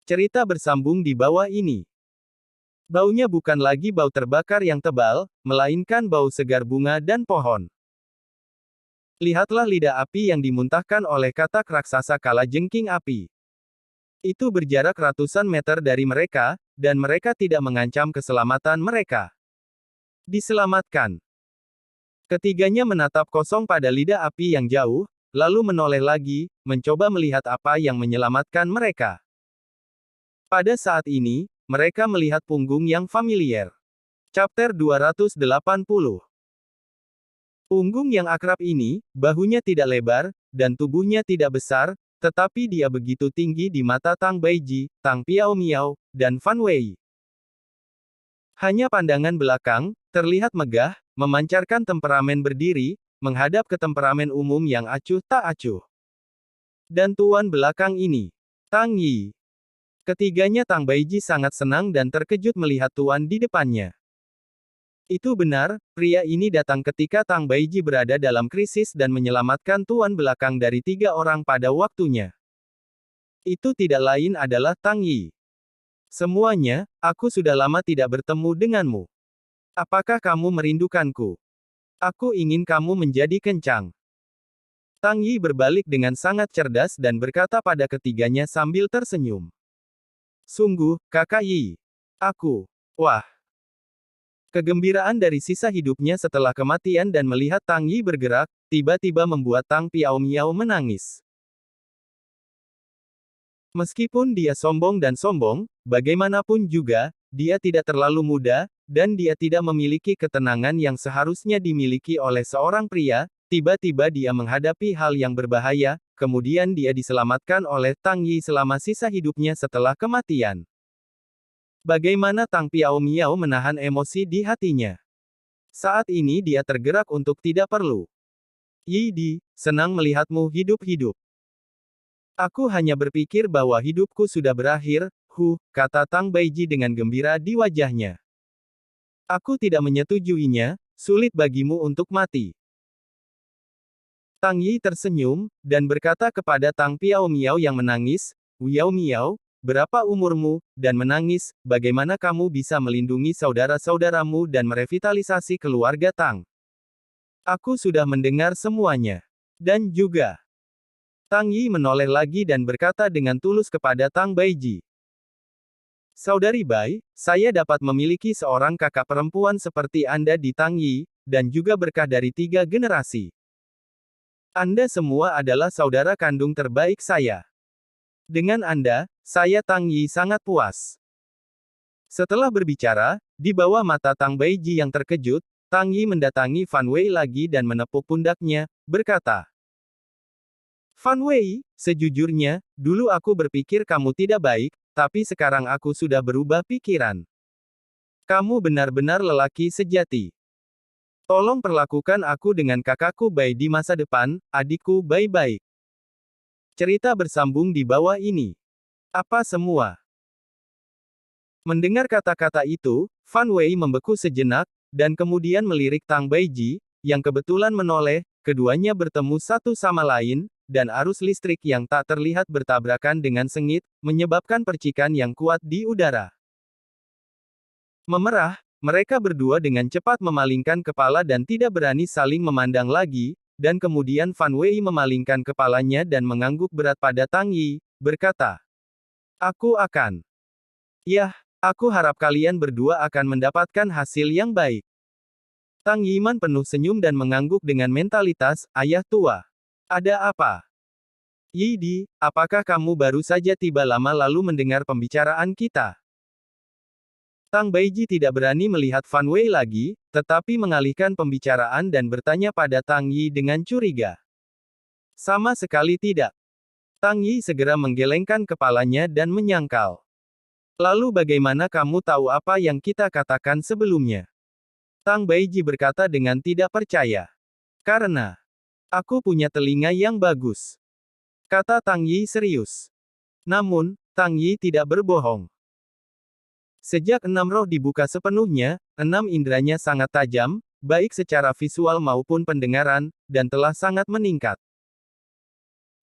Cerita bersambung di bawah ini. Baunya bukan lagi bau terbakar yang tebal, melainkan bau segar bunga dan pohon. Lihatlah lidah api yang dimuntahkan oleh katak raksasa kalajengking api. Itu berjarak ratusan meter dari mereka, dan mereka tidak mengancam keselamatan mereka. Diselamatkan. Ketiganya menatap kosong pada lidah api yang jauh, lalu menoleh lagi, mencoba melihat apa yang menyelamatkan mereka. Pada saat ini, mereka melihat punggung yang familiar. Chapter 280. Punggung yang akrab ini, bahunya tidak lebar, dan tubuhnya tidak besar, tetapi dia begitu tinggi di mata Tang Baiji, Tang Piao Miao, dan Fan Wei. Hanya pandangan belakang, terlihat megah, memancarkan temperamen berdiri, menghadap ke temperamen umum yang acuh tak acuh. Dan tuan belakang ini, Tang Yi. Ketiganya Tang Baiji sangat senang dan terkejut melihat tuan di depannya. Itu benar, pria ini datang ketika Tang Baiji berada dalam krisis dan menyelamatkan tuan belakang dari tiga orang pada waktunya. Itu tidak lain adalah Tang Yi. Semuanya, aku sudah lama tidak bertemu denganmu. Apakah kamu merindukanku? Aku ingin kamu menjadi kencang. Tang Yi berbalik dengan sangat cerdas dan berkata pada ketiganya sambil tersenyum. Sungguh, kakak Yi. Aku. Wah. Kegembiraan dari sisa hidupnya setelah kematian dan melihat Tang Yi bergerak, tiba-tiba membuat Tang Piao Miao menangis. Meskipun dia sombong dan sombong, bagaimanapun juga, dia tidak terlalu muda, dan dia tidak memiliki ketenangan yang seharusnya dimiliki oleh seorang pria. Tiba-tiba dia menghadapi hal yang berbahaya, kemudian dia diselamatkan oleh Tang Yi selama sisa hidupnya setelah kematian. Bagaimana Tang Piao Miao menahan emosi di hatinya? Saat ini dia tergerak untuk tidak perlu. Yi Di, senang melihatmu hidup-hidup. Aku hanya berpikir bahwa hidupku sudah berakhir, kata Tang Baiji dengan gembira di wajahnya. Aku tidak menyetujuinya, sulit bagimu untuk mati. Tang Yi tersenyum, dan berkata kepada Tang Piao Miao yang menangis, Wiao Miao, berapa umurmu, dan menangis, bagaimana kamu bisa melindungi saudara-saudaramu dan merevitalisasi keluarga Tang? Aku sudah mendengar semuanya. Dan juga, Tang Yi menoleh lagi dan berkata dengan tulus kepada Tang Baiji. Saudari Bai, saya dapat memiliki seorang kakak perempuan seperti Anda di Tang Yi, dan juga berkah dari 3 generasi. Anda semua adalah saudara kandung terbaik saya. Dengan Anda, saya Tang Yi sangat puas. Setelah berbicara, di bawah mata Tang Baiji yang terkejut, Tang Yi mendatangi Fan Wei lagi dan menepuk pundaknya, berkata, Fan Wei, sejujurnya, dulu aku berpikir kamu tidak baik, tapi sekarang aku sudah berubah pikiran. Kamu benar-benar lelaki sejati. Tolong perlakukan aku dengan kakakku Bai di masa depan, adikku Bai baik. Cerita bersambung di bawah ini. Apa semua? Mendengar kata-kata itu, Fan Wei membeku sejenak, dan kemudian melirik Tang Baiji, yang kebetulan menoleh, keduanya bertemu satu sama lain, dan arus listrik yang tak terlihat bertabrakan dengan sengit, menyebabkan percikan yang kuat di udara. Memerah, mereka berdua dengan cepat memalingkan kepala dan tidak berani saling memandang lagi, dan kemudian Fan Wei memalingkan kepalanya dan mengangguk berat pada Tang Yi, berkata, Aku akan. Yah, aku harap kalian berdua akan mendapatkan hasil yang baik. Tang Yiman penuh senyum dan mengangguk dengan mentalitas, ayah tua. Ada apa? Yi Di, apakah kamu baru saja tiba lama lalu mendengar pembicaraan kita? Tang Baiji tidak berani melihat Fan Wei lagi, tetapi mengalihkan pembicaraan dan bertanya pada Tang Yi dengan curiga. Sama sekali tidak. Tang Yi segera menggelengkan kepalanya dan menyangkal. Lalu bagaimana kamu tahu apa yang kita katakan sebelumnya? Tang Baiji berkata dengan tidak percaya. Karena aku punya telinga yang bagus. Kata Tang Yi serius. Namun, Tang Yi tidak berbohong. Sejak 6 roh dibuka sepenuhnya, 6 inderanya sangat tajam, baik secara visual maupun pendengaran, dan telah sangat meningkat.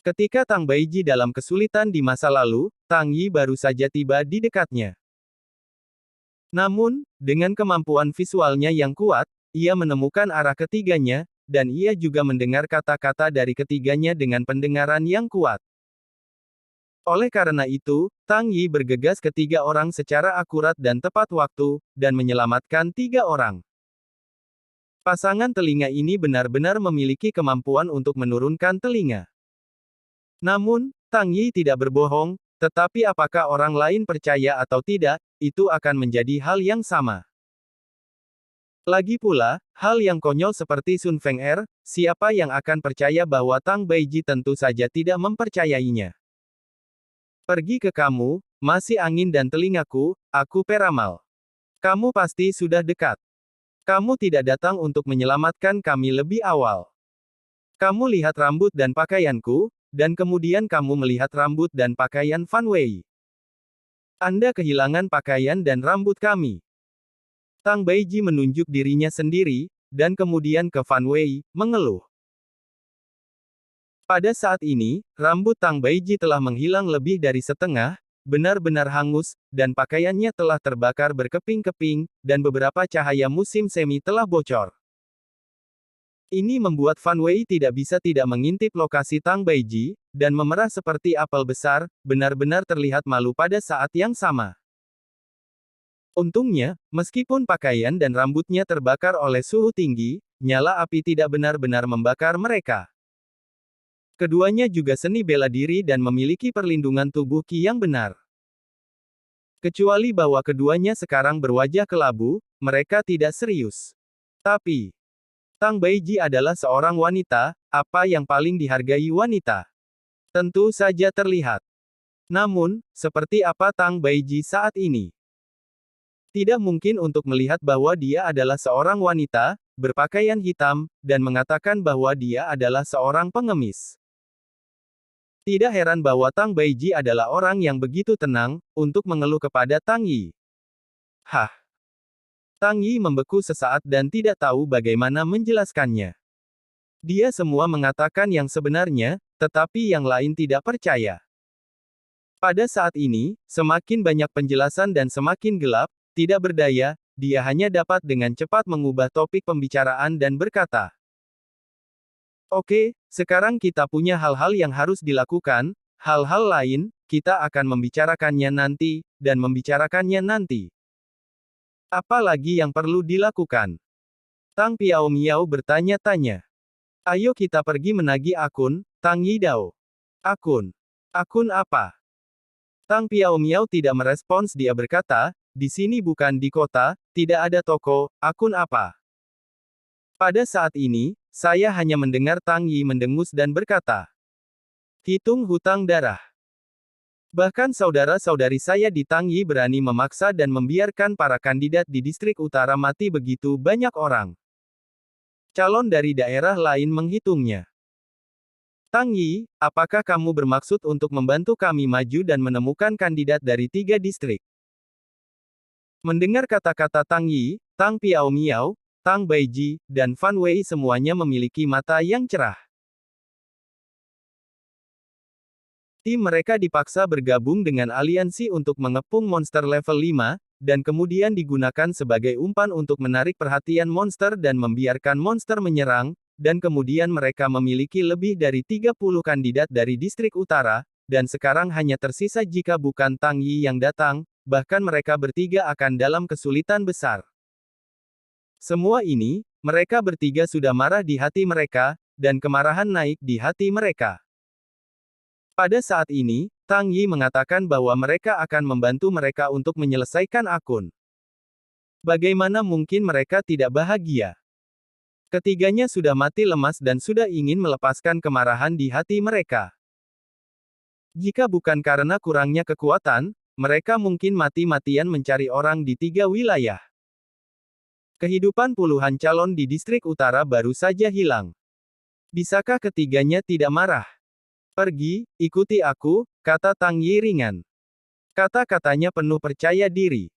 Ketika Tang Baiji dalam kesulitan di masa lalu, Tang Yi baru saja tiba di dekatnya. Namun, dengan kemampuan visualnya yang kuat, ia menemukan arah ketiganya, dan ia juga mendengar kata-kata dari ketiganya dengan pendengaran yang kuat. Oleh karena itu, Tang Yi bergegas ke 3 orang secara akurat dan tepat waktu, dan menyelamatkan 3 orang. Pasangan telinga ini benar-benar memiliki kemampuan untuk menurunkan telinga. Namun, Tang Yi tidak berbohong, tetapi apakah orang lain percaya atau tidak, itu akan menjadi hal yang sama. Lagi pula, hal yang konyol seperti Sun Feng'er, siapa yang akan percaya bahwa Tang Baiji tentu saja tidak mempercayainya. Pergi ke kamu, masih angin dan telingaku, aku peramal. Kamu pasti sudah dekat. Kamu tidak datang untuk menyelamatkan kami lebih awal. Kamu lihat rambut dan pakaianku, dan kemudian kamu melihat rambut dan pakaian Fan Wei. Anda kehilangan pakaian dan rambut kami. Tang Baiji menunjuk dirinya sendiri, dan kemudian ke Fan Wei, mengeluh. Pada saat ini, rambut Tang Baiji telah menghilang lebih dari setengah, benar-benar hangus, dan pakaiannya telah terbakar berkeping-keping, dan beberapa cahaya musim semi telah bocor. Ini membuat Fan Wei tidak bisa tidak mengintip lokasi Tang Baiji, dan memerah seperti apel besar, benar-benar terlihat malu pada saat yang sama. Untungnya, meskipun pakaian dan rambutnya terbakar oleh suhu tinggi, nyala api tidak benar-benar membakar mereka. Keduanya juga seni bela diri dan memiliki perlindungan tubuh Qi yang benar. Kecuali bahwa keduanya sekarang berwajah kelabu, mereka tidak serius. Tapi, Tang Baiji adalah seorang wanita, apa yang paling dihargai wanita? Tentu saja terlihat. Namun, seperti apa Tang Baiji saat ini? Tidak mungkin untuk melihat bahwa dia adalah seorang wanita, berpakaian hitam, dan mengatakan bahwa dia adalah seorang pengemis. Tidak heran bahwa Tang Baiji adalah orang yang begitu tenang, untuk mengeluh kepada Tang Yi. Hah? Tang Yi membeku sesaat dan tidak tahu bagaimana menjelaskannya. Dia semua mengatakan yang sebenarnya, tetapi yang lain tidak percaya. Pada saat ini, semakin banyak penjelasan dan semakin gelap, tidak berdaya, dia hanya dapat dengan cepat mengubah topik pembicaraan dan berkata, "Oke, sekarang kita punya hal-hal yang harus dilakukan, hal-hal lain, kita akan membicarakannya nanti, dan membicarakannya nanti. Apa lagi yang perlu dilakukan?" Tang Piao Miao bertanya-tanya. "Ayo kita pergi menagih akun, Tang Yidao." "Akun? Akun apa?" Tang Piao Miao tidak merespons. Dia berkata, "Di sini bukan di kota, tidak ada toko, akun apa?" Pada saat ini, saya hanya mendengar Tang Yi mendengus dan berkata, "Hitung hutang darah." Bahkan saudara-saudari saya di Tang Yi berani memaksa dan membiarkan para kandidat di distrik utara mati begitu banyak orang. Calon dari daerah lain menghitungnya. "Tang Yi, apakah kamu bermaksud untuk membantu kami maju dan menemukan kandidat dari 3 distrik?" Mendengar kata-kata Tang Yi, Tang Piao Miao, Tang Baiji, dan Fan Wei semuanya memiliki mata yang cerah. Tim mereka dipaksa bergabung dengan aliansi untuk mengepung monster level 5, dan kemudian digunakan sebagai umpan untuk menarik perhatian monster dan membiarkan monster menyerang, dan kemudian mereka memiliki lebih dari 30 kandidat dari distrik utara, dan sekarang hanya tersisa jika bukan Tang Yi yang datang, bahkan mereka bertiga akan dalam kesulitan besar. Semua ini, mereka bertiga sudah marah di hati mereka, dan kemarahan naik di hati mereka. Pada saat ini, Tang Yi mengatakan bahwa mereka akan membantu mereka untuk menyelesaikan akun. Bagaimana mungkin mereka tidak bahagia? Ketiganya sudah mati lemas dan sudah ingin melepaskan kemarahan di hati mereka. Jika bukan karena kurangnya kekuatan, mereka mungkin mati-matian mencari orang di 3 wilayah. Kehidupan puluhan calon di distrik utara baru saja hilang. Bisakah ketiganya tidak marah? "Pergi, ikuti aku," kata Tang Yi ringan. Kata-katanya penuh percaya diri.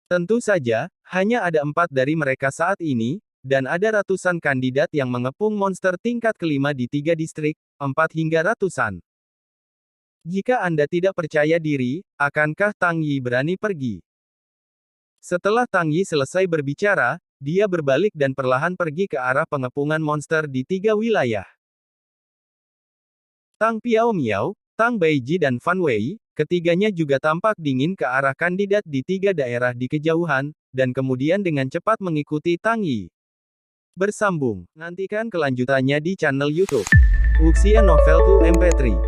Tentu saja, hanya ada 4 dari mereka saat ini, dan ada ratusan kandidat yang mengepung monster tingkat kelima di 3 distrik, 4 hingga ratusan. Jika Anda tidak percaya diri, akankah Tang Yi berani pergi? Setelah Tang Yi selesai berbicara, dia berbalik dan perlahan pergi ke arah pengepungan monster di 3 wilayah. Tang Piao Miao, Tang Baiji dan Fan Wei, ketiganya juga tampak dingin ke arah kandidat di 3 daerah di kejauhan, dan kemudian dengan cepat mengikuti Tang Yi. Bersambung. Nantikan kelanjutannya di channel YouTube Wuxia Novel 2 MP3.